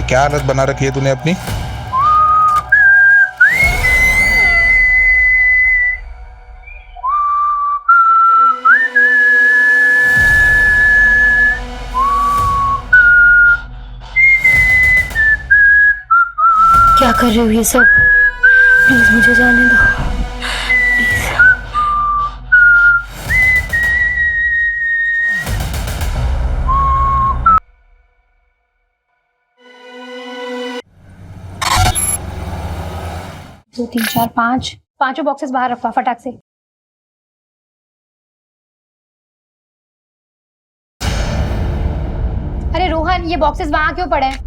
क्या हालत बना रखी है तूने अपनी? क्या कर रही हो ये सब? प्लीज मुझे जाने दो, प्लीज। 2 3 4 5 पांचों बॉक्सेस बाहर रखवा फटाक से। अरे रोहन, ये बॉक्सेस वहां क्यों पड़े हैं?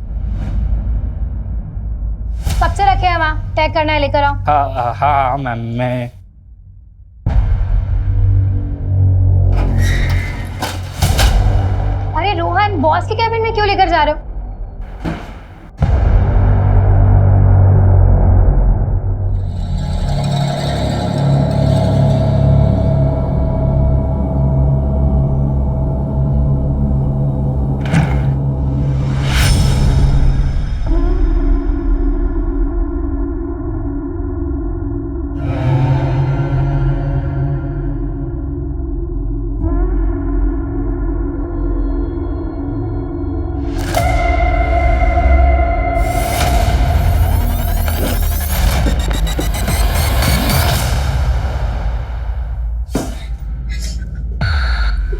कब से रखे हैं वहां? पैक करना है, लेकर आओ। हाँ हाँ मैम, मैं अरे रोहन, बॉस के कैबिन में क्यों लेकर जा रहे हो?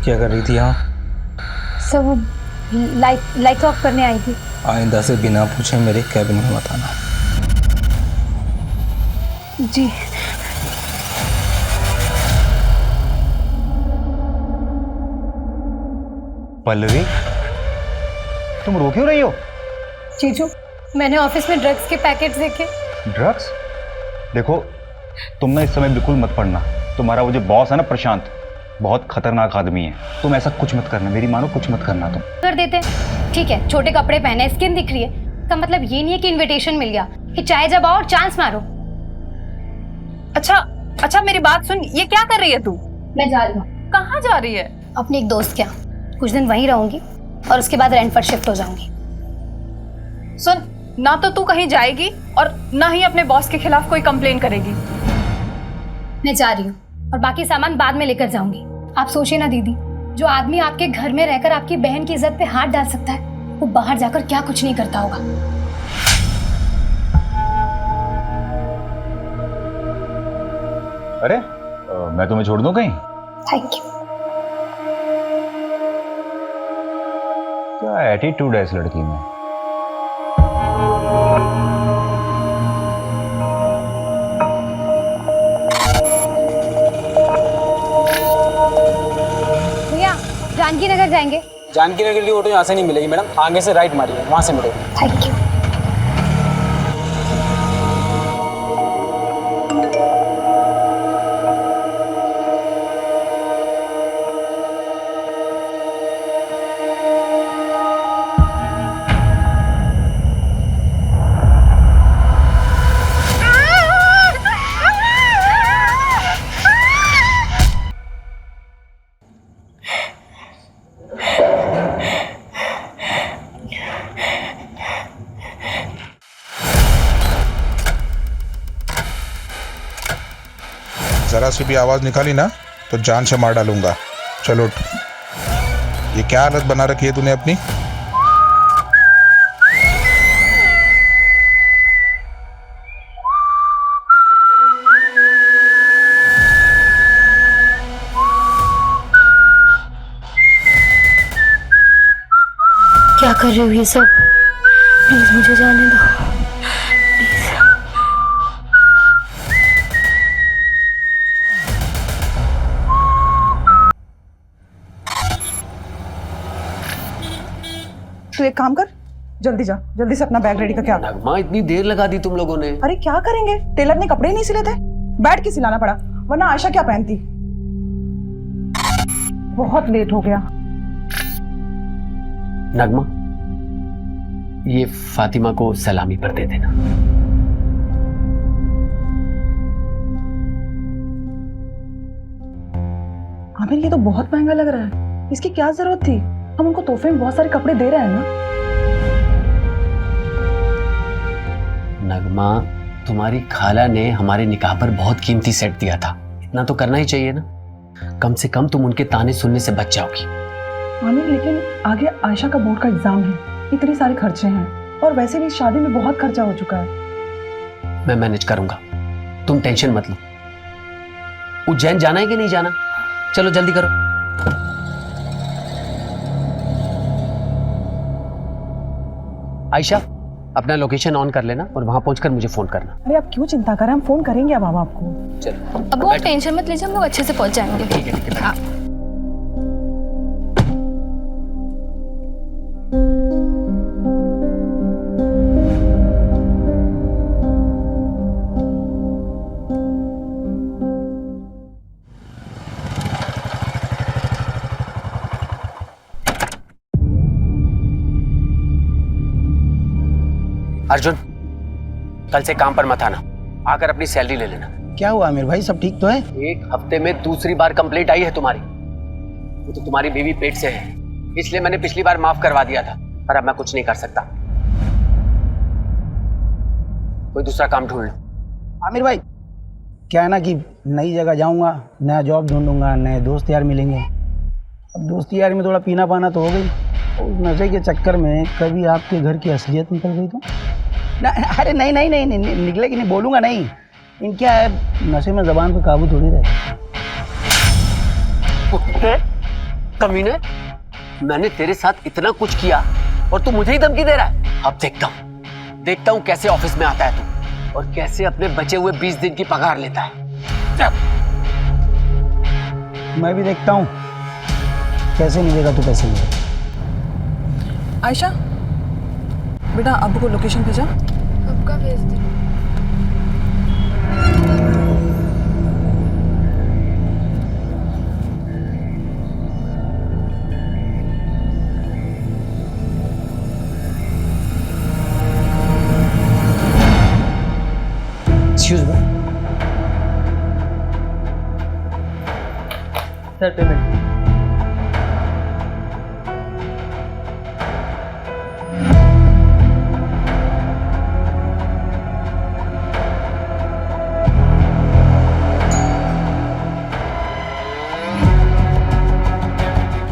क्या कर रही थी यहाँ? सब लाइट ऑफ करने आई थी। आइंदा से बिना पूछे मेरे कैबिन में मत आना। जी। पल्लवी, तुम रो क्यों रही हो? जीजू, मैंने ऑफिस में ड्रग्स के पैकेट्स देखे। ड्रग्स? देखो, तुम ना इस समय बिल्कुल मत पढ़ना। तुम्हारा वो जो बॉस है ना प्रशांत, बहुत खतरनाक आदमी है। तुम ऐसा कुछ मत करना, मेरी मानो, कुछ मत करना तुम। कर देते। ठीक है, छोटे कपड़े पहने, स्किन दिख रही है, का मतलब ये नहीं है कि इनविटेशन मिल गया कि चाहे जब आओ और चांस मारो। अच्छा मेरी बात सुन, ये क्या कर रही है तू? मैं जा रही हूँ। कहाँ जा रही है? अपने एक दोस्त के यहाँ कुछ दिन वहीं रहूंगी और उसके बाद रेंट पर शिफ्ट हो जाऊंगी। सुन, ना तो तू कहीं जाएगी और ना ही अपने बॉस के खिलाफ कोई कंप्लेन करेगी। मैं जा रही हूँ और बाकी सामान बाद में लेकर जाऊंगी। आप सोचिए ना दीदी, जो आदमी आपके घर में रहकर आपकी बहन की इज्जत पे हाथ डाल सकता है, वो बाहर जाकर क्या कुछ नहीं करता होगा। अरे मैं तुम्हें छोड़ दूं कहीं? Thank you. क्या एटीट्यूड है इस लड़की में। भैया, जानकी नगर जाएंगे? जानकी नगर की ऑटो यहाँ से नहीं मिलेगी मैडम, आगे से राइट मारिए, वहाँ से मिलेगी। Thank you. जरा सी भी आवाज निकाली ना तो जान से मार डालूंगा। चलो उठ। ये क्या हालत बना रखी है तूने अपनी? क्या कर रही हो ये सब? प्लीज मुझे जाने दो, प्लीज। तू एक काम कर, जल्दी जा, जल्दी से अपना बैग रेडी करके आ। नगमा, इतनी देर लगा दी तुम लोगों ने। अरे क्या करेंगे, टेलर ने कपड़े ही नहीं सिले थे, बैठ के सिलाना पड़ा, वरना आयशा क्या पहनती। बहुत लेट हो गया। नगमा, ये फातिमा को सलामी पर दे देना। आमिर, ये तो बहुत महंगा लग रहा है, इसकी क्या जरूरत थी? हम उनको तोहफे में बहुत सारे कपड़े दे रहे हैं ना। नगमा, तुम्हारी खाला ने हमारे निकाह पर बहुत कीमती सेट दिया था, इतना तो करना ही चाहिए ना। कम से कम तुम उनके ताने सुनने से बच जाओगी। आमिर, लेकिन आगे आयशा का बोर्ड का एग्जाम है, इतने सारे खर्चे हैं, और वैसे भी शादी में बहुत खर्चा हो चुका है। मैं मैनेज करूंगा, तुम टेंशन मत लो। उज्जैन जाना है कि नहीं जाना? चलो जल्दी करो। आयशा, अपना लोकेशन ऑन कर लेना और वहां पहुंचकर मुझे फोन करना। अरे आप क्यों चिंता करें, हम फोन करेंगे अब आपको। चलो अब वो टेंशन मत लीजिए, हम लोग अच्छे से पहुंच जाएंगे। ठीक है, ठीक है। हाँ। अर्जुन, कल से काम पर मत आना, आकर अपनी सैलरी ले लेना। क्या हुआ आमिर भाई, सब ठीक तो है? एक हफ्ते में दूसरी बार कंप्लेंट आई है तुम्हारी। वो तो तुम्हारी बीवी पेट से है, इसलिए मैंने पिछली बार माफ करवा दिया था, पर अब मैं कुछ नहीं कर सकता। कोई दूसरा काम ढूंढ लो। आमिर भाई, क्या है ना कि नई जगह जाऊंगा, नया जॉब ढूंढूंगा, नए दोस्त यार मिलेंगे। अब दोस्ती यार में थोड़ा पीना पाना तो हो गई, उस नशे के चक्कर में कभी आपके घर की असलियत निकल गई तो ना। अरे नहीं नहीं नहीं, नहीं निकले कि नहीं, बोलूँगा नहीं। इन क्या है, नशे में ज़बान पे काबू थोड़ी रहता। कुत्ते, कमीने, मैंने तेरे साथ इतना कुछ किया और तू मुझे ही धमकी दे रहा है। अब देखता हूँ कैसे ऑफिस में आता है तू, और कैसे अपने बचे हुए 20 दिन की पगार लेता है। चल। मैं भी देखता हूँ कैसे मिलेगा तो पैसे मिलेगा। आयशा बेटा, अब्बू को लोकेशन भेजा? अब का भेज दी। Excuse me sir, payment.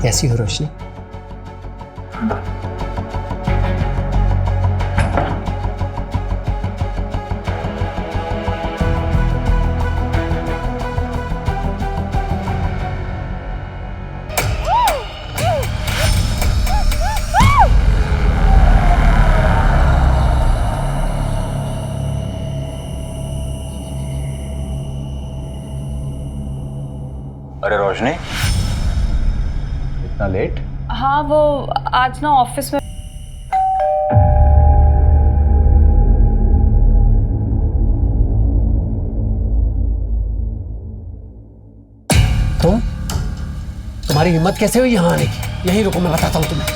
कैसी हो रोशनी? अरे रोशनी, इतना लेट? हाँ, वो आज ना ऑफिस में तुम्हारी हिम्मत कैसे हुई यहाँ आने की? यहीं रुको, मैं बताता हूँ तुम्हें।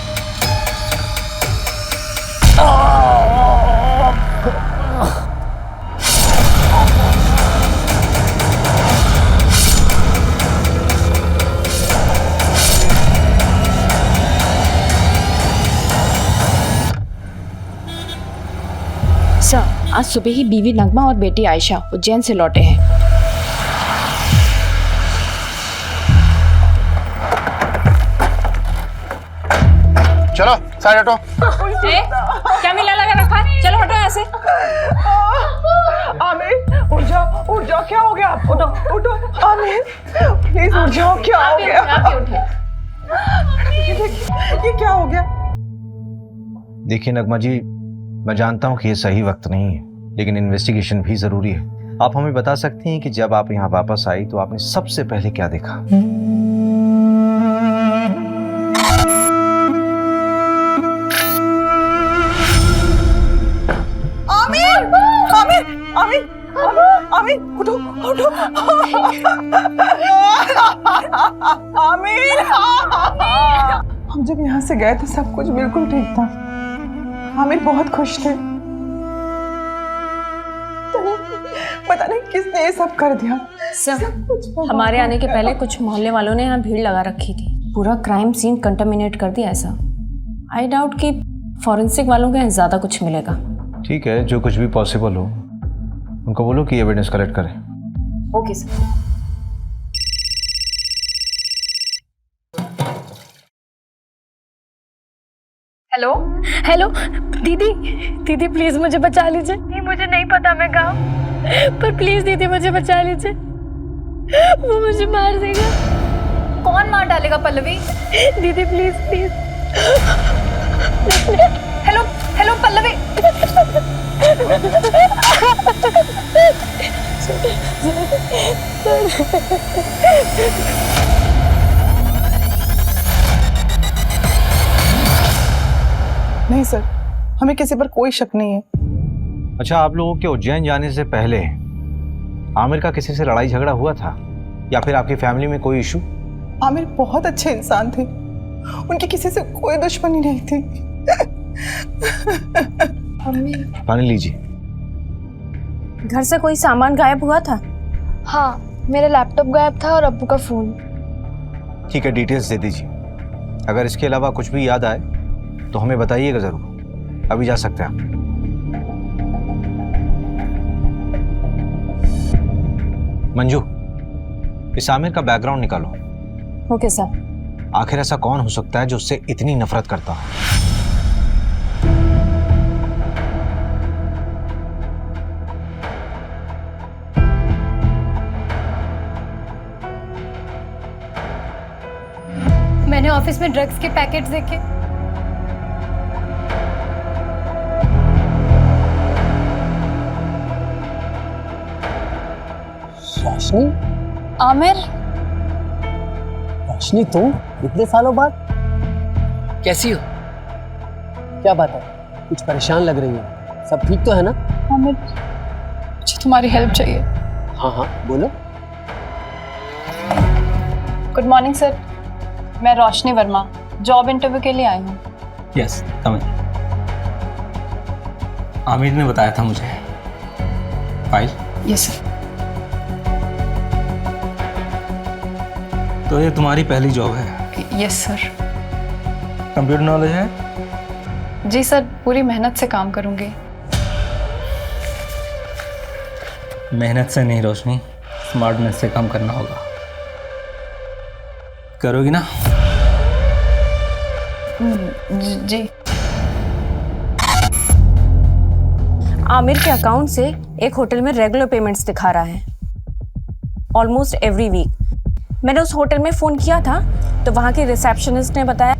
सर, आज सुबह ही बीवी नगमा और बेटी आयशा उज्जैन से लौटे हैं। चलो साइड हटो। क्या मिला लगा रखा? चलो हटो यहाँ से। आमिर उठ जाओ, क्या हो गया आपको? उठो आमिर, प्लीज उठ जाओ, क्या हो गया? ये क्या हो गया? देखिए नगमा जी, मैं जानता हूँ कि ये सही वक्त नहीं है, लेकिन इन्वेस्टिगेशन भी जरूरी है। आप हमें बता सकती हैं कि जब आप यहाँ वापस आई तो आपने सबसे पहले क्या देखा? आमिर आमिर आमिर आमिर, उठो उठो। आमिर, हम जब यहाँ से गए थे सब कुछ बिल्कुल ठीक था। आमिर बहुत खुश थे। पता नहीं किसने ये सब कर दिया। सर, हमारे आने के पहले कुछ मोहल्ले वालों ने यहाँ भीड़ लगा रखी थी, पूरा क्राइम सीन कंटामिनेट कर दिया। ऐसा आई डाउट कि फॉरेंसिक वालों के यहाँ ज़्यादा कुछ मिलेगा। ठीक है, जो कुछ भी पॉसिबल हो उनको बोलो कि एविडेंस कलेक्ट करें। Okay sir. हेलो हेलो दीदी, दीदी प्लीज मुझे बचा लीजिए। नहीं मुझे नहीं पता मैं कहाँ हूँ, पर प्लीज दीदी मुझे बचा लीजिए, वो मुझे मार देगा। कौन मार डालेगा पल्लवी? दीदी please please. Hello hello Pallavi. नहीं सर, हमें किसी पर कोई शक नहीं है। अच्छा, आप लोगों के उज्जैन जाने से पहले आमिर का किसी से लड़ाई झगड़ा हुआ था या फिर आपकी फैमिली में कोई इशू? आमिर बहुत अच्छे इंसान थे, उनकी किसी से कोई दुश्मनी नहीं थी। पानी लीजिए। घर से कोई सामान गायब हुआ था? हाँ, मेरा लैपटॉप गायब था और अब्बू का फोन। ठीक है, डिटेल्स दे दीजिए। अगर इसके अलावा कुछ भी याद आए तो हमें बताइएगा जरूर। अभी जा सकते हैं आप। मंजू, इस आमिर का बैकग्राउंड निकालो। Okay sir. आखिर ऐसा कौन हो सकता है जो उससे इतनी नफरत करता हो? मैंने ऑफिस में ड्रग्स के पैकेट्स देखे। रोशनी? आमिर, रोशनी तुम इतने सालों बाद कैसी हो? क्या बात है, कुछ परेशान लग रही हो। सब ठीक तो है ना? आमिर, मुझे तुम्हारी हेल्प चाहिए। हाँ हाँ बोलो। गुड मॉर्निंग सर, मैं रोशनी वर्मा जॉब इंटरव्यू के लिए आई हूँ। यस, कम इन। आमिर ने बताया था मुझे। फाइल? Yes sir. तो ये तुम्हारी पहली जॉब है? Yes sir. कंप्यूटर नॉलेज है? जी सर, पूरी मेहनत से काम करूंगी। मेहनत से नहीं रोशनी, स्मार्टनेस से काम करना होगा। करोगी ना? जी। आमिर के अकाउंट से एक होटल में रेगुलर पेमेंट्स दिखा रहा है, ऑलमोस्ट एवरी वीक। मैंने उस होटल में फ़ोन किया था तो वहाँ के रिसेप्शनिस्ट ने बताया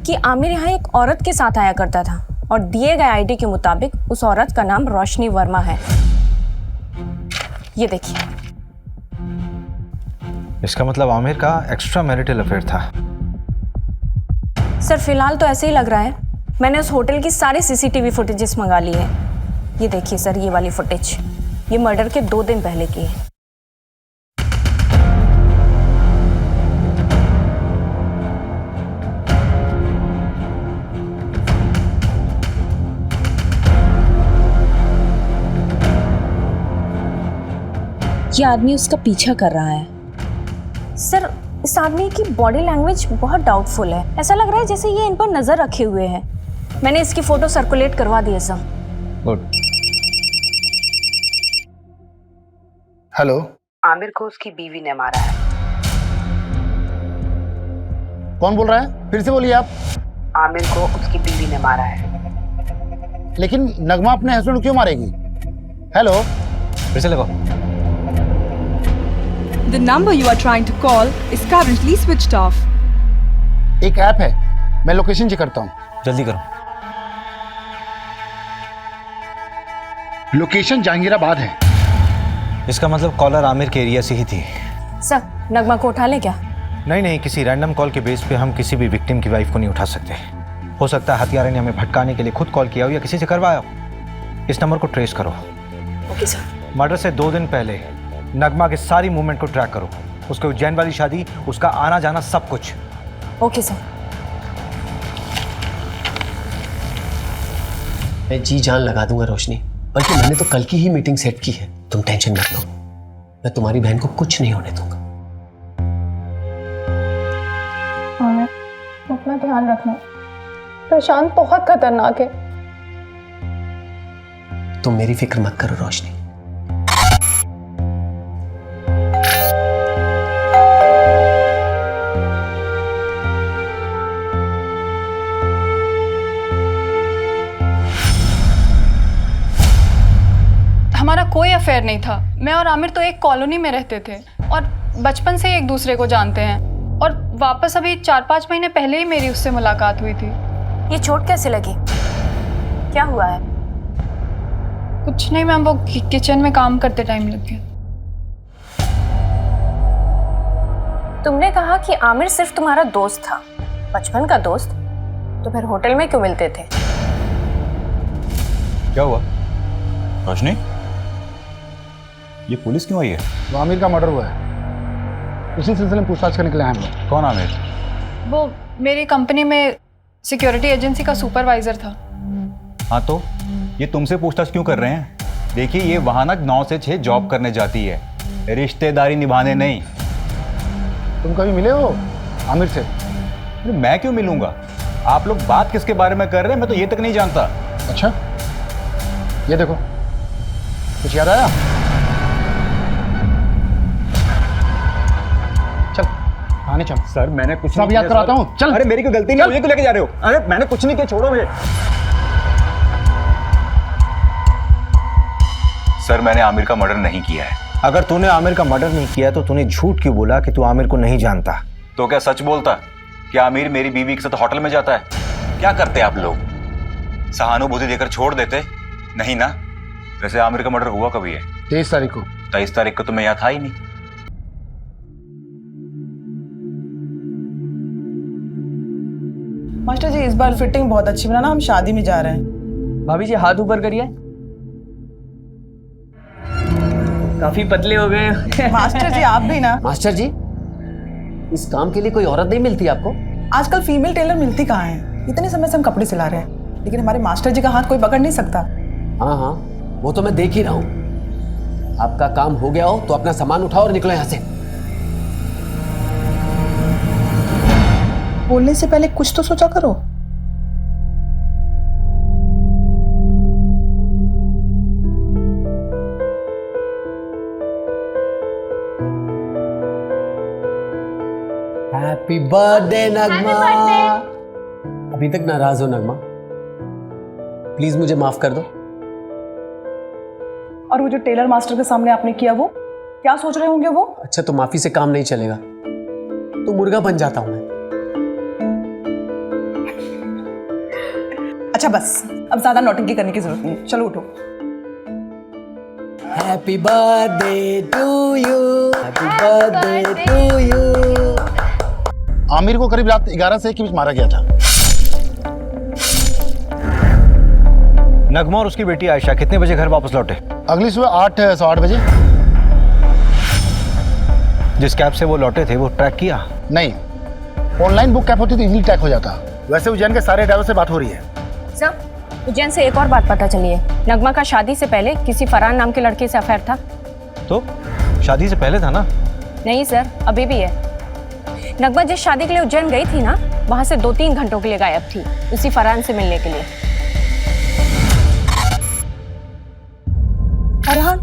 कि आमिर यहाँ एक औरत के साथ आया करता था और दिए गए आईडी के मुताबिक उस औरत का नाम रोशनी वर्मा है। ये देखिए। इसका मतलब आमिर का एक्स्ट्रा मैरिटल अफेयर था। सर फिलहाल तो ऐसे ही लग रहा है। मैंने उस होटल की सारी सीसीटीवी फुटेजेस मंगा ली है। ये देखिए सर, ये वाली फुटेज, ये मर्डर के 2 दिन पहले की है। ये आदमी उसका पीछा कर रहा है। सर इस आदमी की बॉडी लैंग्वेज बहुत डाउटफुल है। ऐसा लग रहा है जैसे ये इन पर नजर रखे हुए है। मैंने इसकी फोटो सर्कुलेट करवा दी है सर। गुड। हेलो, आमिर को उसकी बीवी ने मारा है। कौन बोल रहा है? फिर से बोलिए आप। आमिर को उसकी बीवी ने मारा है। लेकिन नगमा अपने हस्बैंड को क्यों मारेगी? हेलो, फिर से लगाओ। The number you are trying to call is currently switched off. एक ऐप है, मैं लोकेशन चेक करता हूँ। जल्दी करो। लोकेशन जहांगीराबाद है। इसका मतलब कॉलर आमिर के एरिया से ही थी। सर नगमा को उठा ले क्या? नहीं, किसी रैंडम कॉल के बेस पे हम किसी भी विक्टिम की वाइफ को नहीं उठा सकते। हो सकता है हत्यारे ने हमें भटकाने के लिए खुद कॉल किया हो या किसी से करवाया हो। इस नंबर को ट्रेस करो। Okay sir. मर्डर से 2 दिन पहले नगमा के सारी मूवमेंट को ट्रैक करो। उसके उज्जैन वाली शादी, उसका आना जाना, सब कुछ। Okay sir. मैं जी जान लगा दूंगा रोशनी, बल्कि मैंने तो कल की ही मीटिंग सेट की है। तुम टेंशन मत लो, मैं तुम्हारी बहन को कुछ नहीं होने दूंगा। आमिर, अपना ध्यान रखना। प्रशांत बहुत खतरनाक है। तुम मेरी फिक्र मत करो रोशनी। हमारा कोई अफेयर नहीं था। मैं और आमिर तो एक कॉलोनी में रहते थे और बचपन से ही एक दूसरे को जानते हैं। और वापस अभी 4-5 महीने पहले ही मेरी उससे मुलाकात हुई थी। ये चोट कैसे लगी? क्या हुआ है? कुछ नहीं मैम, वो किचन में काम करते टाइम लग गया। तुमने कहा कि आमिर सिर्फ तुम्हारा दोस्त था, बचपन का दोस्त, तो फिर होटल में क्यों मिलते थे? क्या हुआ रोशनी? ये पुलिस क्यों आई है? वो आमिर का मर्डर हुआ है, उसी सिलसिले में पूछताछ करने के लिए आए हम लोग। कौन आमिर? वो मेरी कंपनी में सिक्योरिटी एजेंसी का सुपरवाइजर था। हाँ तो ये तुमसे पूछताछ क्यों कर रहे हैं? देखिए ये वहाँ ना 9 से 6 जॉब करने जाती है, रिश्तेदारी निभाने नहीं। तुम कभी मिले हो आमिर से? मैं क्यों मिलूंगा? आप लोग बात किसके बारे में कर रहे हैं मैं तो ये तक नहीं जानता। अच्छा, ये देखो, कुछ याद आया? चल आने चल। सर मैंने कुछ सब याद कराता हूँ, चल। अरे मेरी कोई गलती नहीं, मुझे क्यों लेके जा रहे हो? अरे मैंने कुछ नहीं किया, छोड़ो मुझे। सर मैंने आमिर का मर्डर नहीं किया है। अगर तूने आमिर का मर्डर नहीं किया तो तूने झूठ क्यों बोला कि तू आमिर को नहीं जानता? तो क्या सच बोलता? क्या आमिर मेरी बीवी के साथ होटल में जाता है? क्या करते आप लोग? सहानुभूति देकर छोड़ देते? नहीं ना। वैसे आमिर का मर्डर हुआ कभी है? 23 तारीख को। 23 तारीख को तो मैं यहाँ था ही नहीं। मास्टर जी, इस बार फिटिंग बहुत अच्छी बनाना, हम शादी में जा रहे हैं। भाभी जी हाथ ऊपर करिए। काफी पतले हो गए। मास्टर जी आप भी ना। मास्टर जी, इस काम के लिए कोई औरत नहीं मिलती आपको? आजकल फीमेल टेलर मिलती कहाँ है? इतने समय से हम कपड़े सिला रहे हैं, लेकिन हमारे मास्टर जी का हाथ कोई पकड़ नहीं सकता। हाँ हाँ, वो तो मैं देख ही रहा हूँ। आपका काम हो गया हो तो अपना सामान उठाओ और निकलो यहाँ से। बोलने से पहले कुछ तो सोचा करो। हैप्पी बर्थडे नगमा। अभी तक नाराज हो नगमा? प्लीज मुझे माफ कर दो। और वो जो टेलर मास्टर के सामने आपने किया, वो क्या सोच रहे होंगे वो? अच्छा तो माफी से काम नहीं चलेगा, तो मुर्गा बन जाता हूं मैं। अच्छा बस, अब ज्यादा नौटंकी करने की जरूरत नहीं है, चलो उठो। Happy birthday to you, happy birthday to you. Aamir को करीब रात 11 से 1 के बीच मारा गया था। नगमा और उसकी बेटी आयशा कितने बजे घर वापस लौटे? अगली सुबह 8 सवा 8 बजे। जिस कैब से वो लौटे थे वो ट्रैक किया? नहीं, ऑनलाइन बुक कैब होती तो इजीली ट्रैक हो जाता। वैसे उज्जैन के सारे ड्राइवर से बात हो रही है। सर, उज्जैन से एक और बात पता चली है। नगमा का शादी से पहले किसी फरहान नाम के लड़के से अफेयर था। तो शादी से पहले था ना? नहीं सर, अभी भी है। नगमा जिस शादी के लिए उज्जैन गई थी ना, वहां से 2-3 घंटों के लिए गायब थी, उसी फरहान से मिलने के लिए। फरहान?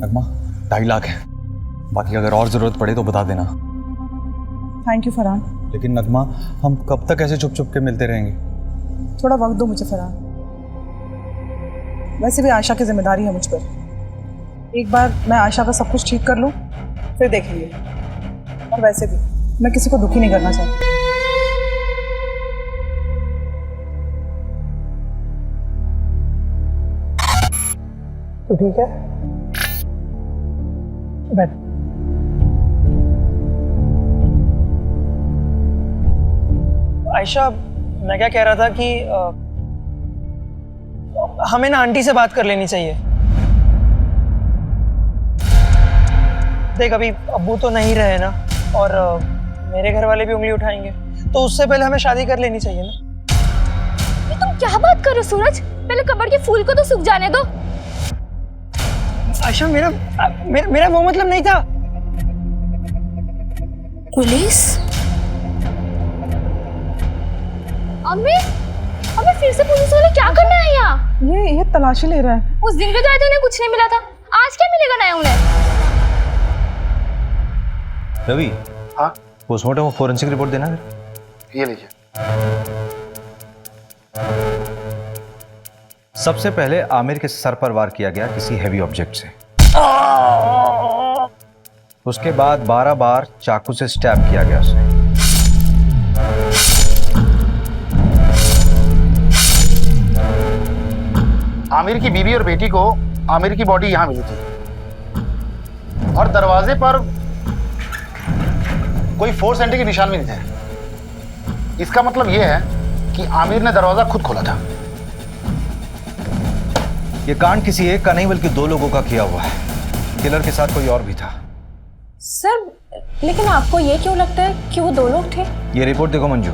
नगमा 2.5 लाख है, बाकी अगर और जरूरत पड़े तो बता देना। Thank you Farhan. लेकिन नगमा हम कब तक ऐसे चुप चुप के मिलते रहेंगे? थोड़ा वक्त दो मुझे फरहान। वैसे भी आयशा की जिम्मेदारी है मुझ पर। एक बार मैं आयशा का सब कुछ ठीक कर लूं, फिर देखेंगे। और वैसे भी मैं किसी को दुखी नहीं करना चाहती। तो ठीक है, बैठ। आयशा, मैं क्या कह रहा था कि हमें ना आंटी से बात कर लेनी चाहिए। देख अभी अब्बू तो नहीं रहे ना, और मेरे घर वाले भी उंगली उठाएंगे, तो उससे पहले हमें शादी कर लेनी चाहिए ना। ये तुम क्या बात कर रहे हो सूरज? पहले कब्र के फूल को तो सूख जाने दो। आयशा, मेरा वो मतलब नहीं था। पुलिस? अम्मी, फिर से पुलिस वाले क्या करना है यहाँ? ये तलाशी ले रहा है। उस दिन भी तो आए थे, उन्हें कुछ नहीं मिला था। आज क्या मिलेगा नया उन्हें? रवि, हाँ पोस्टमार्टम और फोरेंसिक रिपोर्ट देना है। ये लीजिए। सबसे पहले आमिर के सर पर वार किया गया किसी हैवी ऑब्जेक्ट से। उसके बाद 12 बार चाकू से स्टैब किया गया उसे। आमिर की बीवी और बेटी को आमिर की बॉडी यहां मिली थी और दरवाजे पर कोई फोर्स एंट्री के निशान भी नहीं थे। इसका मतलब यह है कि आमिर ने दरवाजा खुद खोला था। यह कांड किसी एक का नहीं बल्कि 2 लोगों का किया हुआ है। किलर के साथ कोई और भी था। सर, लेकिन आपको ये क्यों लगता है कि वो 2 लोग थे? ये रिपोर्ट देखो मंजू,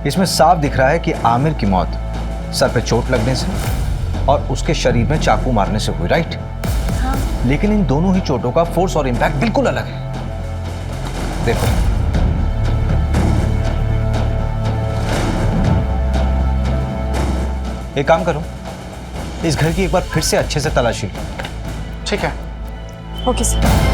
इसमें साफ दिख रहा है कि आमिर की मौत सर पे चोट लगने से और उसके शरीर में चाकू मारने से हुई, राइट? हाँ। लेकिन इन दोनों ही चोटों का फोर्स और इंपैक्ट बिल्कुल अलग है। देखो, एक काम करो, इस घर की एक बार फिर से अच्छे से तलाशी लो। ठीक है। Okay sir.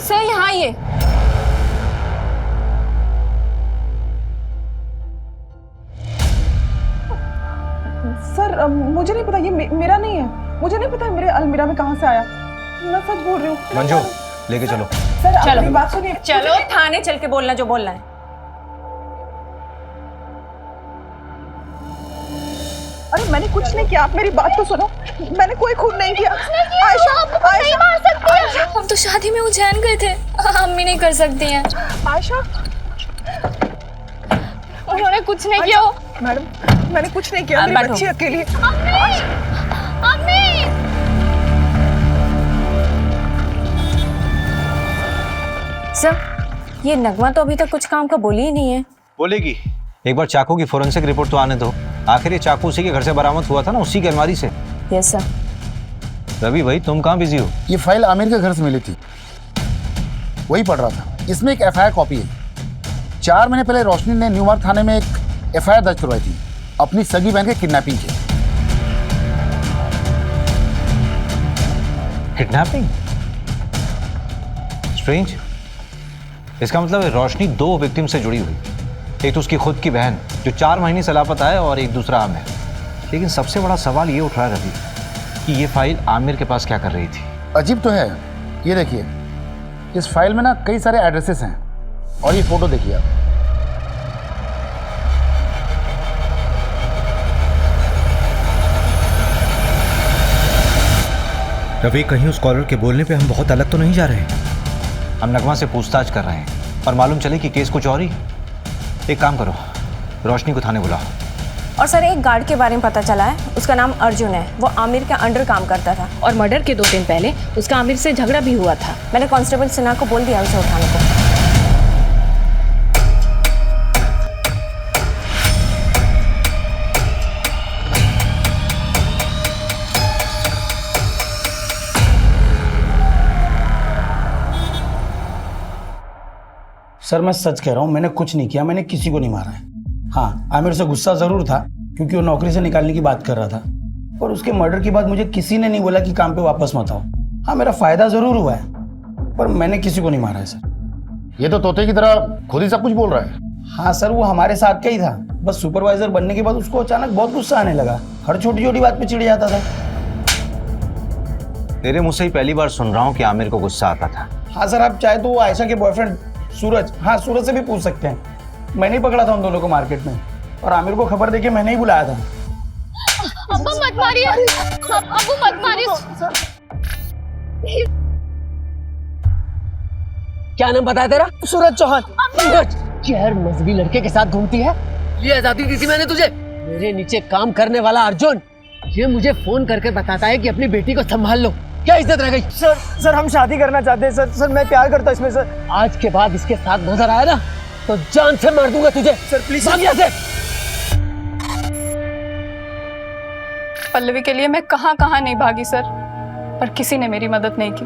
सर यहाँ आइए। सर मुझे नहीं पता, ये मेरा नहीं है। मुझे नहीं पता मेरे अलमीरा में कहाँ से आया। मैं सच बोल रही हूँ। मंजू, लेके चलो। सर आप मेरी बात सुनिए। चलो थाने चल के बोलना जो बोलना है। अरे मैंने कुछ नहीं किया, आप मेरी बात तो सुनो। मैंने कोई खून नहीं किया। आयशा, नहीं मार सकती है। हम तो शादी में उज्जैन गए थे, हम भी नहीं कर सकती हैं। आयशा, उन्होंने कुछ नहीं किया। मैडम मैंने कुछ नहीं किया, मेरी बच्ची अकेली है। अम्मी, सर, ये नगमा तो अभी तक कुछ काम का बोली ही नहीं है। बोलेगी। एक बार चाकू की फोरेंसिक रिपोर्ट तो आने दो। आखिर ये चाकू उसी के घर से बरामद हुआ था ना, उसी की अलमारी से। Yes sir. रवि भाई, तुम कहाँ बिजी हो? ये फाइल आमिर के घर से मिली थी, वही पढ़ रहा था। इसमें एक FIR कॉपी है। 4 महीने पहले रोशनी ने न्यूमार्ग थाने में एक FIR दर्ज करवाई थी अपनी सगी बहन के किडनैपिंग की। किडनैपिंग? स्ट्रेंज। इसका मतलब रोशनी 2 विक्टिम से जुड़ी हुई। एक तो उसकी खुद की बहन जो 4 महीने से लापता है और एक दूसरा आमिर। लेकिन सबसे बड़ा सवाल ये उठ रहा है रवि कि ये फाइल आमिर के पास क्या कर रही थी? अजीब तो है। ये देखिए, इस फाइल में ना कई सारे एड्रेसेस हैं और ये फोटो देखिए आप। रवि, कहीं उस कॉलर के बोलने पे हम बहुत अलग तो नहीं जा रहे? हम नगमा से पूछताछ कर रहे हैं और मालूम चले कि केस कुछ और ही। एक काम करो, रोशनी को थाने बुलाओ। और सर, एक गार्ड के बारे में पता चला है, उसका नाम अर्जुन है। वो आमिर के अंडर काम करता था और मर्डर के 2 दिन पहले उसका आमिर से झगड़ा भी हुआ था। मैंने कांस्टेबल सिन्हा को बोल दिया उसे उठाने को। सर मैं सच कह रहा हूँ, मैंने कुछ नहीं किया, मैंने किसी को नहीं मारा है। हाँ, आमिर से गुस्सा ज़रूर था क्योंकि वो नौकरी से निकालने की बात कर रहा था, पर उसके मर्डर के बाद मुझे किसी ने नहीं बोला कि काम पे वापस मत आओ। हाँ, मेरा फ़ायदा ज़रूर हुआ है, पर मैंने किसी को नहीं मारा है सर। ये तो तोते की तरह खुद ही सब कुछ बोल रहा है। हाँ सर, वो हमारे साथ का ही था। बस सुपरवाइजर बनने के बाद उसको अचानक बहुत गुस्सा आने लगा। हर छोटी छोटी बात पे चिढ़ जाता था। तेरे मुँह से ही पहली बार सुन रहा हूँ कि आमिर को गुस्सा आता था। हाँ सर, आप चाहे तो वो आयशा के बॉयफ्रेंड सूरज, हाँ सूरज से भी पूछ सकते हैं। मैंने ही पकड़ा था उन दोनों को मार्केट में और आमिर को खबर देके मैंने ही बुलाया था। अब्बा मत मारिए, अब्बू मत मारिए। क्या नाम बताया तेरा? सूरज चौहान। सूरज, गैर मजहबी लड़के के साथ घूमती है। ये आजादी दी थी मैंने तुझे। मेरे नीचे काम करने वाला अर्जुन ये मुझे फोन करके बताता है कि अपनी बेटी को संभाल लो। क्या इज्जत रह गई? सर हम शादी करना चाहते हैं सर मैं प्यार करता हूँ इसमें सर। आज के बाद इसके साथ नजर आया ना तो जान से मार दूंगा तुझे। सर प्लीज भाग यहाँ से। पल्लवी के लिए मैं कहाँ कहाँ नहीं भागी सर, पर किसी ने मेरी मदद नहीं की।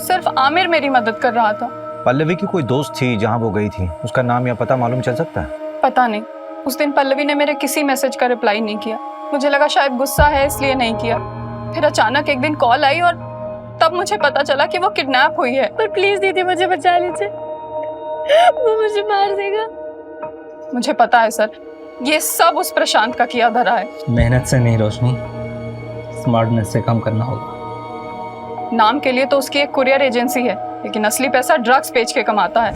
सिर्फ आमिर मेरी मदद कर रहा था। पल्लवी की कोई दोस्त थी जहां वो गई थी, उसका नाम या पता मालूम चल सकता है? पता नहीं, उस दिन पल्लवी ने मेरे किसी मैसेज का रिप्लाई नहीं किया। मुझे लगा शायद गुस्सा है इसलिए नहीं किया। फिर अचानक एक दिन कॉल आई और तब मुझे पता चला कि वो किडनैप हुई है। पर प्लीज दीदी मुझे बचा लीजिए, वो मुझे मार देगा। मुझे पता है सर, ये सब उस प्रशांत का किया धरा है। मेहनत से नहीं रोशनी, स्मार्टनेस से काम करना होगा। नाम के लिए तो उसकी एक कुरियर एजेंसी है, लेकिन असली पैसा ड्रग्स बेच के कमाता है।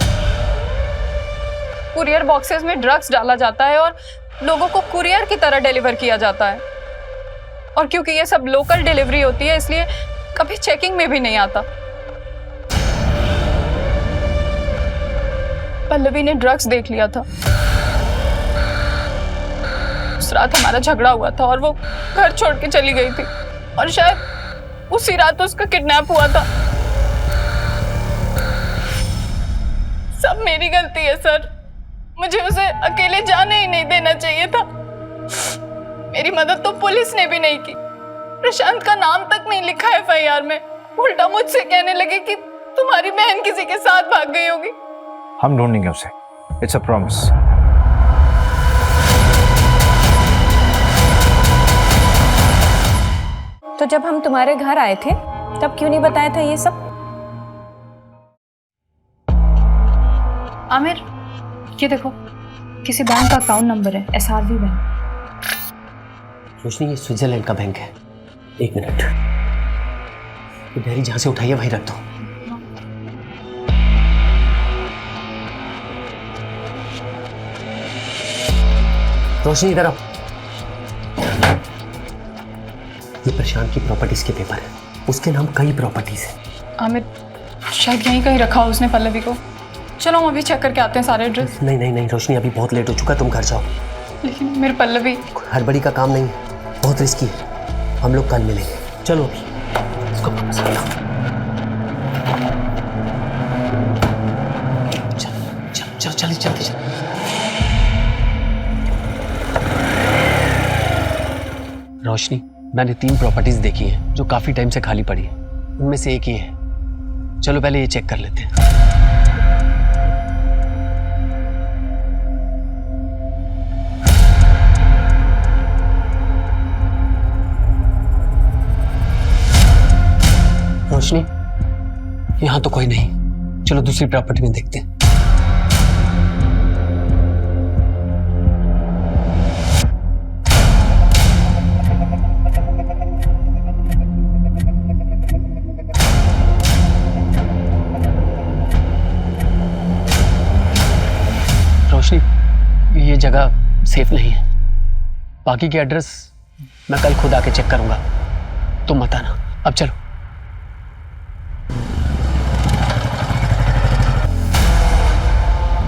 कुरियर बॉक्सेस में ड्रग्स डाला जाता है और लोगों को कुरियर की तरह डिलीवर किया जाता है। और क्योंकि ये सब लोकल डिलीवरी होती है इसलिए कभी चेकिंग में भी नहीं आता। पल्लवी ने ड्रग्स देख लिया था। उस रात हमारा झगड़ा हुआ था और वो घर छोड़ के चली गई थी और शायद उसी रात उसका किडनैप हुआ था। सब मेरी गलती है सर, मुझे उसे अकेले जाने ही नहीं देना चाहिए था। मेरी मदद तो पुलिस ने भी नहीं की। प्रशांत का नाम तक नहीं लिखा है एफआईआर में। उल्टा मुझसे कहने लगे कि तुम्हारी बहन किसी के साथ भाग गई होगी। हम ढूंढेंगे उसे, इट्स अ प्रॉमिस। तो जब हम तुम्हारे घर आए थे तब क्यों नहीं बताया था ये सब? आमिर ये देखो, किसी बैंक का अकाउंट नंबर है, SRV बैंक। रोशनी ये स्विट्जरलैंड का बैंक है। एक मिनट, ये डायरी जहां से उठाई है वहीं रख दो। रोशनी इधर आओ। ये प्रशांत की प्रॉपर्टीज के पेपर है, उसके नाम कई प्रॉपर्टीज है। आमिर शायद यहीं कहीं रखा हो उसने पल्लवी को। चलो हम अभी चेक करके आते हैं सारे एड्रेस। नहीं नहीं नहीं रोशनी, अभी बहुत लेट हो चुका, तुम घर जाओ। लेकिन मेरी पल्लवी। हड़बड़ी का काम नहीं, बहुत रिस्की है। हम लोग कल मिलेंगे। चलो अभी इसको वापस रख दो। चल चल जल्दी चल। रोशनी, मैंने 3 प्रॉपर्टीज देखी हैं जो काफी टाइम से खाली पड़ी है। उनमें से एक ही है। चलो पहले ये चेक कर लेते हैं। रोशनी, यहां तो कोई नहीं। चलो दूसरी प्रॉपर्टी में देखते हैं। रोशनी, ये जगह सेफ नहीं है। बाकी के एड्रेस मैं कल खुद आके चेक करूंगा, तुम मत आना। अब चलो।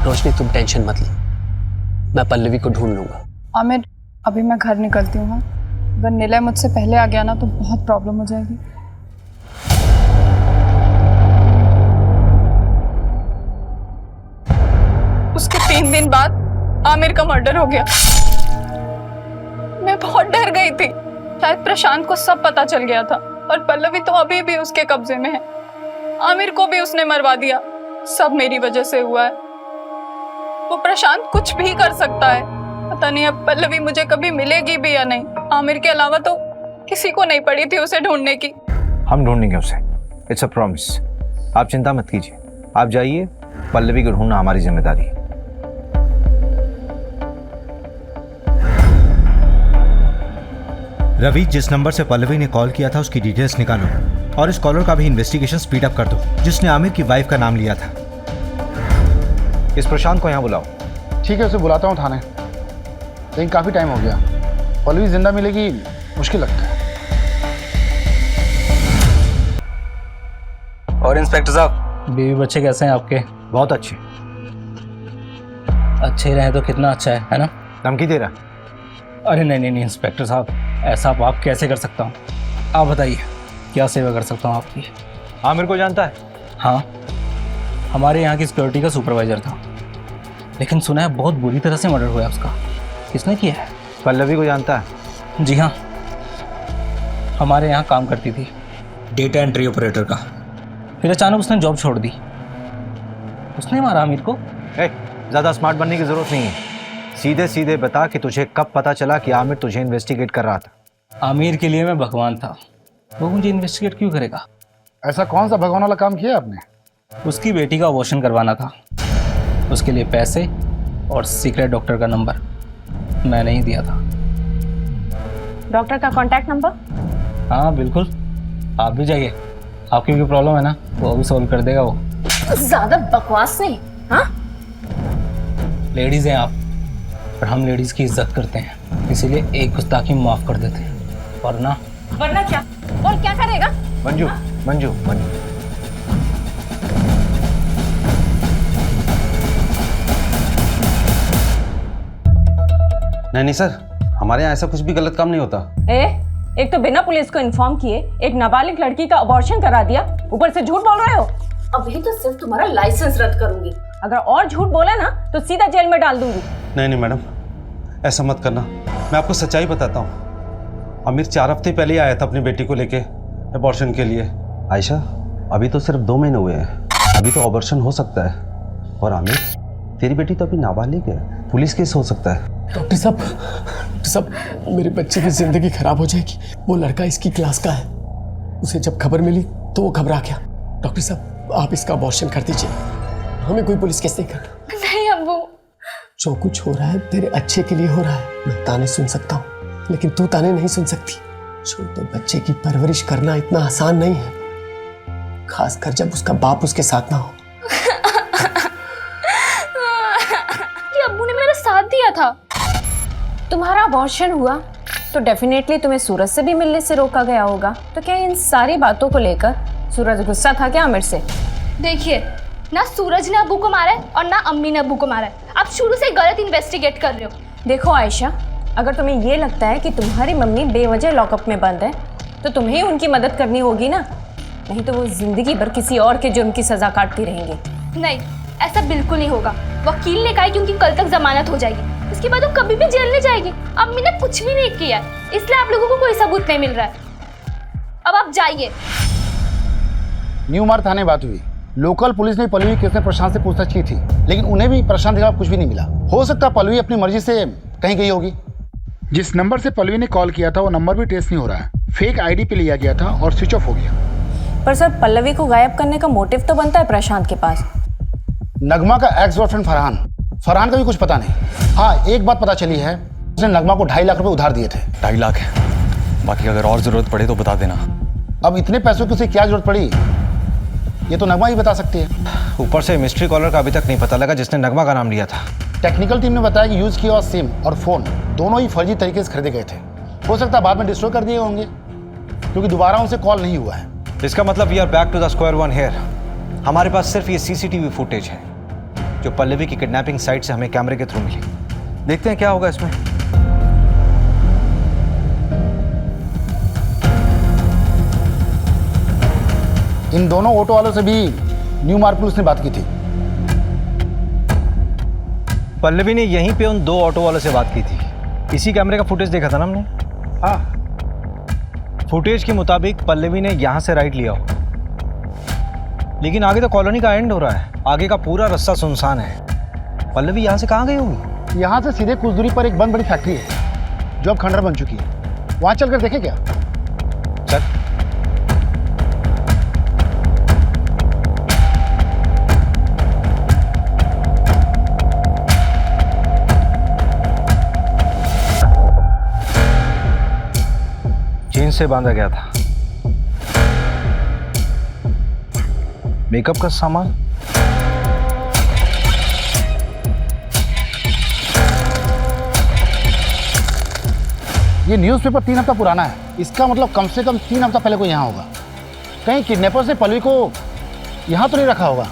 रोशनी तुम टेंशन मत लो, मैं पल्लवी को ढूंढ लूंगा। आमिर अभी मैं घर निकलती हूँ। अगर निलय मुझसे पहले आ गया ना तो बहुत प्रॉब्लम हो जाएगी। उसके 3 दिन बाद आमिर का मर्डर हो गया। मैं बहुत डर गई थी, शायद प्रशांत को सब पता चल गया था और पल्लवी तो अभी भी उसके कब्जे में है। आमिर को भी उसने मरवा दिया। सब मेरी वजह से हुआ है। वो प्रशांत कुछ भी कर सकता है। पता नहीं अब पल्लवी मुझे कभी मिलेगी भी या नहीं। आमिर के अलावा तो किसी को नहीं पड़ी थी उसे ढूंढने की। हम ढूंढेंगे उसे, इट्स अ प्रॉमिस। आप चिंता मत कीजिए, आप जाइए, पल्लवी को ढूंढना हमारी जिम्मेदारी है। रवि, जिस नंबर से पल्लवी ने कॉल किया था उसकी डिटेल्स निकालो और इस कॉलर का भी इन्वेस्टिगेशन स्पीड अप कर दो, जिसने आमिर की वाइफ का नाम लिया था। इस प्रशांत को यहाँ बुलाओ। ठीक है, उसे बुलाता हूँ थाने, लेकिन काफ़ी टाइम हो गया। पल्लवी जिंदा मिलेगी मुश्किल लगता है। और इंस्पेक्टर साहब, बीवी बच्चे कैसे हैं आपके? बहुत अच्छे। अच्छे रहे तो कितना अच्छा है ना? धमकी दे रहा? अरे नहीं नहीं नहीं इंस्पेक्टर साहब, ऐसा पाप कैसे कर सकता हूँ? आप बताइए, क्या सेवा कर सकता हूँ आपकी? आमिर को जानता है? हाँ, हमारे यहाँ की सिक्योरिटी का सुपरवाइजर था, लेकिन सुना है बहुत बुरी तरह से मर्डर हुआ है उसका। किसने किया है? पल्लवी को जानता है? जी हाँ, हमारे यहाँ काम करती थी, डेटा एंट्री ऑपरेटर का। फिर अचानक उसने जॉब छोड़ दी। उसने मारा आमिर को। ज़्यादा स्मार्ट बनने की ज़रूरत नहीं है, सीधे सीधे बता कि तुझे कब पता चला कि आमिर तुझे इन्वेस्टिगेट कर रहा था। आमिर के लिए मैं भगवान था, वो मुझे इन्वेस्टिगेट क्यों करेगा? ऐसा कौन सा भगवान वाला काम किया आपने? उसकी बेटी का अबॉर्शन करवाना था, उसके लिए पैसे और सीक्रेट डॉक्टर का नंबर मैंने ही दिया था। डॉक्टर का कॉन्टैक्ट नंबर? हाँ बिल्कुल, आप भी जाइए, आपकी भी प्रॉब्लम है ना, वो भी सॉल्व कर देगा वो। ज्यादा बकवास नहीं। हाँ, लेडीज हैं आप, और हम लेडीज की इज्जत करते हैं, इसीलिए एक गुस्ताखी माफ कर देते हैं, वरना क्या? बोल, क्या करेगा? मंजू मंजू मंजू, नहीं सर, हमारे यहाँ ऐसा कुछ भी गलत काम नहीं होता। एक तो बिना पुलिस को इन्फॉर्म किए एक नाबालिग लड़की का अबॉर्शन करा दिया, ऊपर से झूठ बोल रहे हो। अभी तो सिर्फ तुम्हारा लाइसेंस रद्द करूंगी, अगर और झूठ बोला ना तो सीधा जेल में डाल दूंगी। नहीं मैडम, ऐसा मत करना, मैं आपको सच्चाई बताता हूँ। आमिर 4 हफ्ते पहले ही आया था अपनी बेटी को लेके अबॉर्शन के लिए। आयशा, अभी तो सिर्फ 2 महीने हुए हैं, अभी तो अबॉर्शन हो सकता है। और आमिर, तेरी बेटी तो अभी नाबालिग है, पुलिस केस हो सकता है। डॉक्टर साहब, मेरे बच्चे की जिंदगी खराब हो जाएगी। वो लड़का इसकी क्लास का है, उसे जब खबर मिली तो वो घबरा गया। डॉक्टर साहब, आप इसका अबॉर्शन कर दीजिए, हमें कोई पुलिस केस नहीं करना। नहीं अब्बू, जो कुछ हो रहा है तेरे अच्छे के लिए हो रहा है। मैं ताने सुन सकता हूँ, लेकिन तू ताने नहीं सुन सकती। छोटे बच्चे की परवरिश करना इतना आसान नहीं है, खासकर जब उसका बाप उसके साथ ना हो। ये अब्बू ने मेरा साथ दिया था। तुम्हारा अबॉर्शन हुआ तो डेफिनेटली तुम्हें सूरज से भी मिलने से रोका गया होगा, तो क्या इन सारी बातों को लेकर सूरज गुस्सा था क्या आमिर से? देखिए, ना सूरज ने अब्बू को मारा है और ना अम्मी ने अब्बू को मारा है। आप शुरू से गलत इन्वेस्टिगेट कर रहे हो। देखो आयशा, अगर तुम्हें ये लगता है कि तुम्हारी मम्मी बेवजह लॉकअप में बंद है तो तुम्हें उनकी मदद करनी होगी ना, नहीं तो वो जिंदगी भर किसी और के जुर्म की सजा काटती रहेंगी। नहीं, ऐसा बिल्कुल नहीं होगा। वकील ने कहा है कि उनकी कल तक जमानत हो जाएगी, उसके बाद वो कभी भी जेल नहीं जाएगी। अम्मी ने कुछ भी नहीं किया, इसलिए आप लोगों को कोई सबूत नहीं मिल रहा है। अब आप जाइए। न्यू मार्ग थाने बात हुई, लोकल पुलिस ने पल्लवी केस में प्रशांत से पूछताछ की थी, लेकिन उन्हें भी प्रशांत के खिलाफ कुछ भी नहीं मिला। हो सकता है पल्लवी अपनी मर्जी से कहीं गई होगी। जिस नंबर से पल्लवी ने कॉल किया था वो नंबर भी ट्रेस नहीं हो रहा है, फेक आईडी पे लिया गया था और स्विच ऑफ हो गया। पर सर, पल्लवी को गायब करने का मोटिव तो बनता है प्रशांत के पास। नगमा का एक्स बॉयफ्रेंड फरहान का भी कुछ पता नहीं। हाँ, एक बात पता चली है, उसने नगमा को 2.5 लाख रुपए उधार दिए थे। 2.5 लाख है, बाकी अगर और जरूरत पड़े तो बता देना। अब इतने पैसों की उसे क्या जरूरत पड़ी, ये तो नगमा ही बता सकती है। ऊपर से मिस्ट्री कॉलर का अभी तक नहीं पता लगा जिसने नगमा का नाम लिया था। टेक्निकल टीम ने बताया कि यूज किया हुआ सिम और फोन दोनों ही फर्जी तरीके से खरीदे गए थे। हो सकता है बाद में डिस्ट्रॉय कर दिए होंगे, क्योंकि दोबारा उनसे कॉल नहीं हुआ है। इसका मतलब we are back to the square one here. हमारे पास सिर्फ ये सीसीटीवी फुटेज है जो पल्लवी की किडनैपिंग साइट से हमें कैमरे के थ्रू मिली। देखते हैं क्या होगा इसमें। इन दोनों ऑटो वालों से भी न्यू मार्ग पुलिस ने बात की थी। पल्लवी ने यहीं पे उन 2 ऑटो वालों से बात की थी। इसी कैमरे का फुटेज देखा था ना हमने। हाँ, फुटेज के मुताबिक पल्लवी ने यहाँ से राइट लिया हो, लेकिन आगे तो कॉलोनी का एंड हो रहा है, आगे का पूरा रास्ता सुनसान है। पल्लवी यहाँ से कहाँ गई होगी? यहाँ से सीधे कुछ दूरी पर एक बंद बड़ी फैक्ट्री है जो अब खंडर बन चुकी है, वहाँ चलकर देखें क्या? चल। चेन से बांधा गया था। मेकअप का सामान, ये न्यूज़पेपर 3 हफ्ता पुराना है, इसका मतलब कम से कम 3 हफ्ता पहले कोई यहाँ होगा। कहीं किडनैपर्स ने पल्लवी को यहाँ तो नहीं रखा होगा।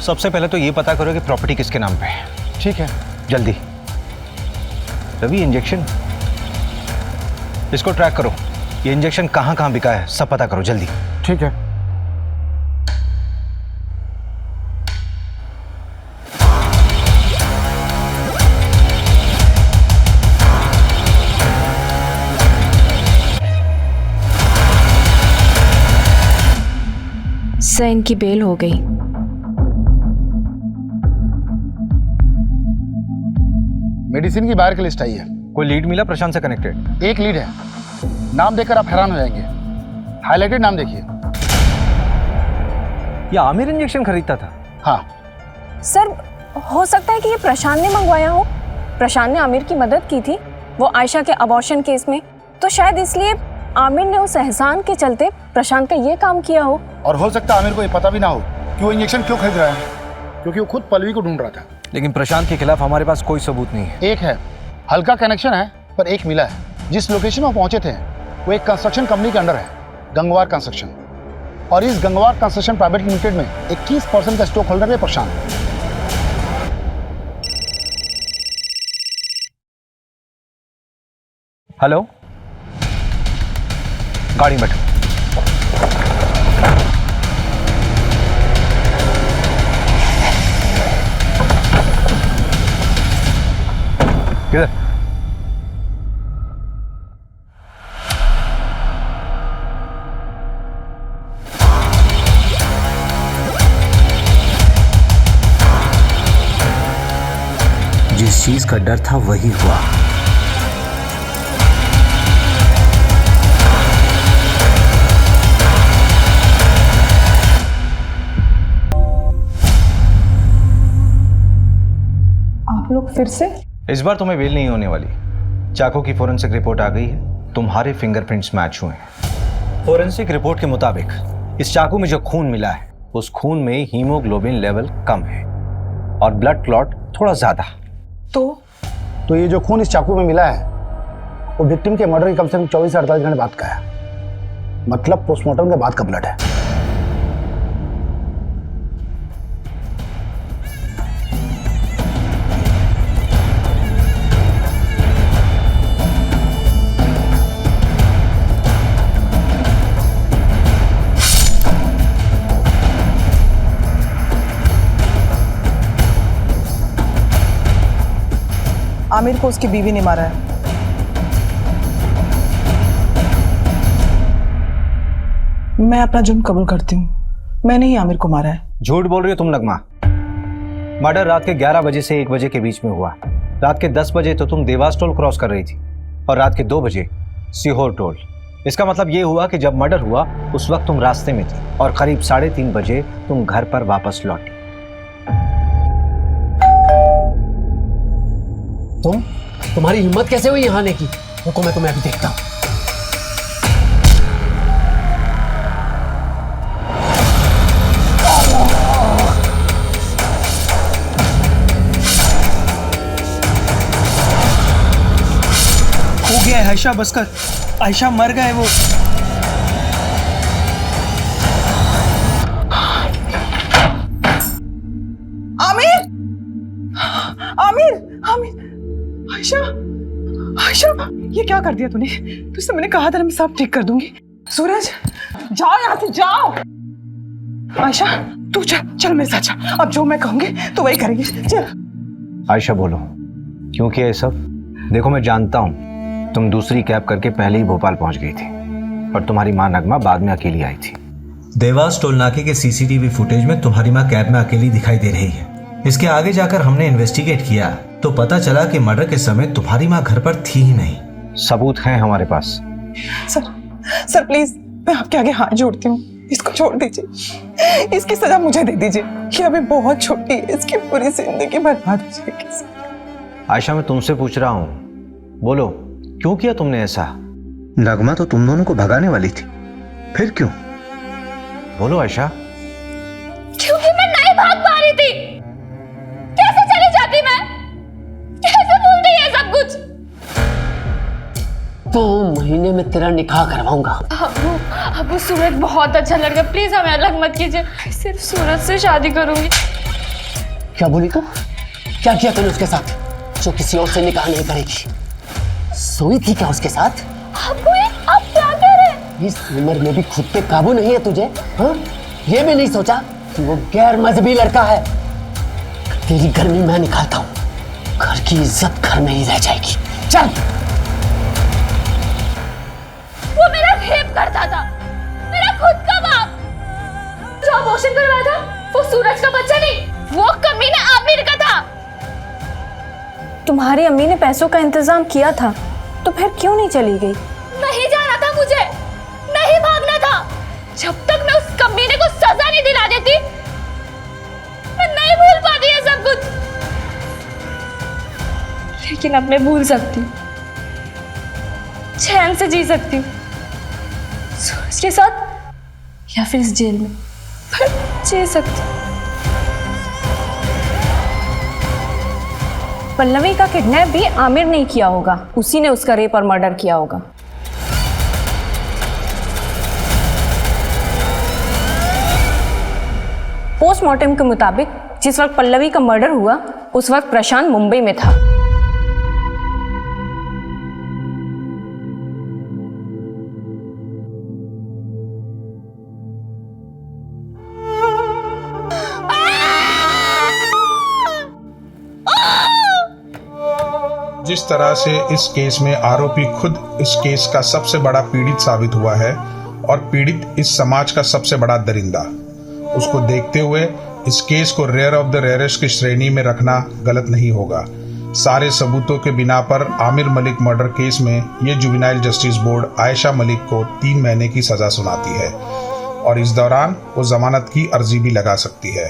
सबसे पहले तो ये पता करो कि प्रॉपर्टी किसके नाम पे है। ठीक है, जल्दी। रवि, इंजेक्शन। इसको ट्रैक करो, ये इंजेक्शन कहाँ कहाँ बिका है सब पता करो जल्दी। ठीक है। सर इनकी बेल हो गई। मेडिसिन की बाहर की लिस्ट आई है। कोई लीड मिला प्रशांत से कनेक्टेड? एक लीड है, नाम देखकर आप हैरान हो जाएंगे। हाईलाइटेड नाम देखिए। ये आमिर इंजेक्शन खरीदता था? हाँ सर हो सकता है कि ये प्रशांत ने मंगवाया हो। प्रशांत ने आमिर की मदद की थी वो आयशा के अबॉर्शन केस में, तो शायद इसलिए आमिर ने उस एहसान के चलते प्रशांत का ये काम किया हो। और हो सकता है आमिर को ये पता भी ना हो कि वो इंजेक्शन क्यों खरीद रहा है, क्योंकि वो खुद पल्लवी को ढूंढ रहा था। लेकिन प्रशांत के खिलाफ हमारे पास कोई सबूत नहीं है। एक है, हल्का कनेक्शन है, पर एक मिला है। जिस लोकेशन में पहुंचे थे वो एक कंस्ट्रक्शन कंपनी के अंडर है, गंगवार कंस्ट्रक्शन। और इस गंगवार कंस्ट्रक्शन प्राइवेट लिमिटेड में 21% का स्टॉक होल्डर है प्रशांत। हेलो, गाड़ी में बैठो। किधर? जिस चीज का डर था वही हुआ। आप लोग फिर से? इस बार तुम्हें बेल नहीं होने वाली। चाकू की फोरेंसिक रिपोर्ट आ गई है, तुम्हारे फिंगरप्रिंट्स मैच हुए हैं। फोरेंसिक रिपोर्ट के मुताबिक इस चाकू में जो खून मिला है उस खून में हीमोग्लोबिन लेवल कम है और ब्लड क्लॉट थोड़ा ज्यादा। तो ये जो खून इस चाकू में मिला है वो विक्टिम के मर्डर के कम से कम 24 से 48 घंटे बाद का है। मतलब पोस्टमार्टम के बाद का ब्लड है। आमिर को उसकी बीवी ने मारा है। मैं अपना जुर्म कबूल करती हूँ, मैंने ही आमिर को मारा है। झूठ बोल रही हो तुम नगमा। मर्डर रात के 11 बजे से 1 बजे के बीच में हुआ। रात के 10 बजे तो तुम देवास टोल क्रॉस कर रही थी और रात के 2 बजे सीहोर टोल। इसका मतलब ये हुआ कि जब मर्डर हुआ उस वक्त तुम रास्ते में थी और करीब 3:30 बजे तुम घर पर वापस लौटी। तुम्हारी हिम्मत कैसे हुई यहाँ आने की? रुको मैं तुम्हें अभी देखता हूँ। हो गया है आयशा, बस कर। आयशा मर गए वो। आमिर, आमिर, आमिर, आयशा, आयशा, ये क्या कर दिया तूने? तुझसे मैंने कहा था ना मैं सब ठीक कर दूंगी। सूरज, जाओ यहाँ से, जाओ। आयशा, तू चल, चल मेरे साथ चल। अब जो मैं कहूंगी तो वही करेंगे। चल। आयशा बोलो, क्यों किया ये सब? देखो मैं जानता हूँ तुम दूसरी कैब करके पहले ही भोपाल पहुंच गई थी और तुम्हारी माँ नगमा बाद में अकेली आई थी। देवास टोल नाके के सीसीटीवी फुटेज में तुम्हारी माँ कैब में अकेली दिखाई दे रही है। इसके आगे जाकर हमने इन्वेस्टिगेट किया तो पता चला कि मर्डर के समय तुम्हारी माँ घर पर थी ही नहीं। सबूत हैं हमारे पास। सर प्लीज, मैं आपके आगे हाथ जोड़ती हूँ, इसको छोड़ दीजिए। इसकी सजा मुझे दे दीजिए। ये अभी बहुत छोटी है, इसकी पूरी जिंदगी बर्बाद हो जाएगी। आयशा मैं तुमसे पूछ रहा हूँ, बोलो क्यों किया तुमने ऐसा? नगमा तो तुम दोनों को भगाने वाली थी, फिर क्यों? बोलो आयशा। क्योंकि मैं नहीं भाग पा रही थी। कैसे चली जाती मैं? कैसे भूलती है सब कुछ? 2 महीने में तेरा निकाह करवाऊंगा। अबू सूरज बहुत अच्छा लड़का, प्लीज हमें अलग मत कीजिए। सिर्फ सूरज से शादी करूंगी। क्या बोली तू? क्या किया तूने उसके साथ जो किसी और से निकाह नहीं करेगी? सोई थी क्या उसके साथ? आपको आप क्या कह रहे हैं? इस उम्र में भी खुद पे काबू नहीं है तुझे? हाँ? ये भी नहीं सोचा कि वो गैर मजहबी लड़का है? तेरी गर्मी मैं निकालता हूँ, घर की इज्जत घर में ही रह जाएगी। चल। वो मेरा रेप करता था, मेरा खुद का बाप। जो अबॉर्शन करवाया था वो सूरज का बच्चा नहीं, वो कमीना आमिर का था। तुम्हारी अम्मी ने पैसों का इंतजाम किया था, तो फिर क्यों नहीं चली गई? नहीं जाना था मुझे, नहीं भागना था। जब तक मैं उस कमीने को सजा नहीं दिला देती, मैं नहीं भूल पाती है सब कुछ। लेकिन अब मैं भूल सकती हूँ, चैन से जी सकती हूँ, सूरज के साथ या फिर इस जेल में, पर जी सकती हूँ। पल्लवी का किडनैप भी आमिर ने किया होगा, उसी ने उसका रेप और मर्डर किया होगा। पोस्टमार्टम के मुताबिक जिस वक्त पल्लवी का मर्डर हुआ उस वक्त प्रशांत मुंबई में था। जिस तरह से इस केस में आरोपी खुद इस केस का सबसे बड़ा पीड़ित साबित हुआ है और पीड़ित इस समाज का सबसे बड़ा दरिंदा, उसको देखते हुए इस केस को रेयर ऑफ द रेयरेस्ट की श्रेणी में रखना गलत नहीं होगा। सारे सबूतों के बिना पर आमिर मलिक मर्डर केस में ये juvenile justice board Ayesha Malik को 3 महीने की सजा सुनाती है और इस दौरान वो जमानत की अर्जी भी लगा सकती है।